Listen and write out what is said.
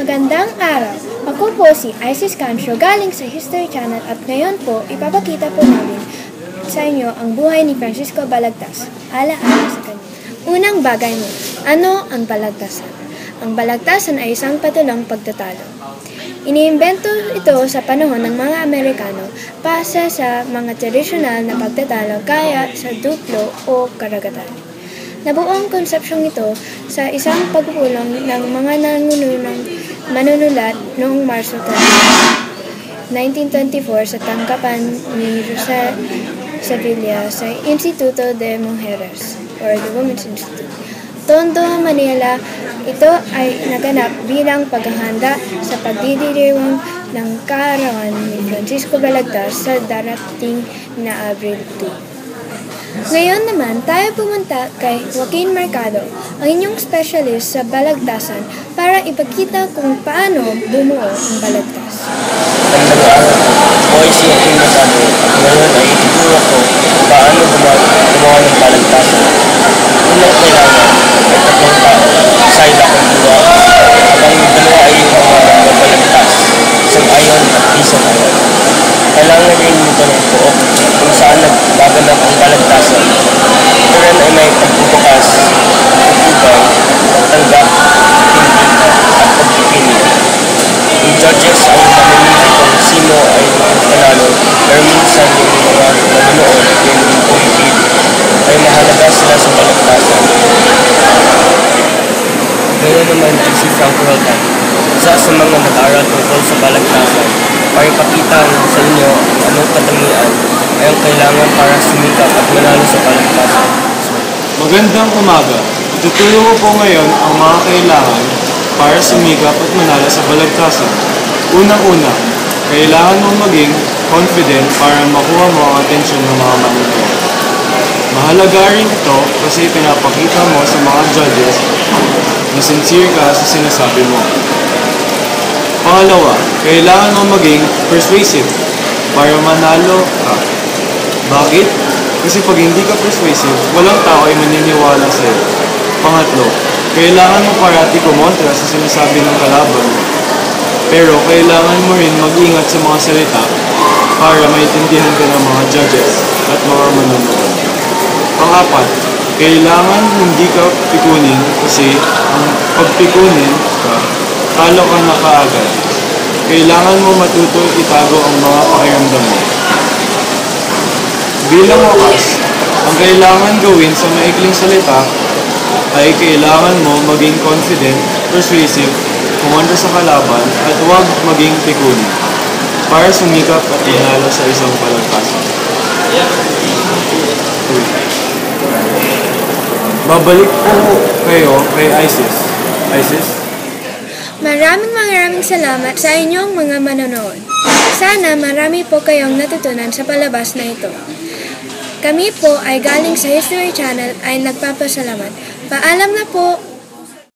Magandang araw! Ako po si Isis Cancio galing sa History Channel at ngayon po ipapakita po namin sa inyo ang buhay ni Francisco Balagtas. Ala-ala sa kanya. Unang bagay mo, ano ang balagtasan? Ang balagtasan ay isang patulang pagtatalo. Iniimbento ito sa panahon ng mga Amerikano para sa mga tradisyonal na pagtatalo kaya sa duplo o karagatan. Nabuo ang konsepsyong ito sa isang pagpupulong ng mga manunulat noong Marso 1924 sa tanggapan ni Jose Sevilla sa Instituto de Mujeres or the Women's Institute. Tondo, Manila, ito ay naganap bilang paghahanda sa pagdiriwang ng kaarawan ni Francisco Balagtas sa darating na Abril 2. Ngayon naman, tayo pumunta kay Joaquin Mercado, ang inyong specialist sa balagtasan, para ipakita kung paano bumuo ang balagtas. Magandang araw. Ako ay si Joaquin Mercado at ngayon ay ituturo ko kung paano gumawa ng balagtasan. Unang kailangan ay tatlong tao, isa ay kultura, habang dalawa ay mga balagtas, isang ayon at isang ayon. Kailangan rin nito ng pook kung saan nagbaganap ang balagtasan. Ito rin ay may pagbubukas, pagtubay, pagtanggap, tindig, at pagpipili. Yung judges ay mamimili kung sino ay panalo, pero minsan yung mga nanonood, yung pumipili, ay mahalaga sila sa balagtasan. Ganoon naman ay si Frank Roldan, isa sa mga nag-aaral tungkol sa balagtasan, para ipakita sa inyo anong katangian ay ang kailangan para sumikap at manalo sa balagtasan. Magandang umaga. Ituturo ko po ngayon ang mga kailangan para sumikap at manalo sa balagtasan. Unang-una, kailangan mo maging confident para makuha mo ang atensyon ng mga manonood. Mahalaga rin ito kasi pinapakita mo sa mga judges na sincere ka sa sinasabi mo. Pangalawa, kailangan mo maging persuasive para manalo ka. Bakit? Kasi pag hindi ka persuasive, walang tao ay maniniwala sa iyo. Pangatlo, kailangan mo parati kumontra sa sinasabi ng kalaban. Pero kailangan mo rin mag-ingat sa mga salita para maintindihan ka ng mga judges at mga manonood. Pangapat, kailangan hindi ka pikunin kasi ang pagpikunin ka, talo ka na kaagad. Kailangan mo matuto itago ang mga pakiramdam mo. Bilang wakas, ang kailangan gawin sa maikling salita ay kailangan mo maging confident, persuasive, kumontra sa kalaban, at huwag maging pikunin para sumikap at manalo sa isang balagtasan. Babalik po kayo kay Isis. Isis? Maraming salamat sa inyong mga manonood. Sana marami po kayong natutunan sa palabas na ito. Kami po ay galing sa History Channel ay nagpapasalamat. Paalam na po!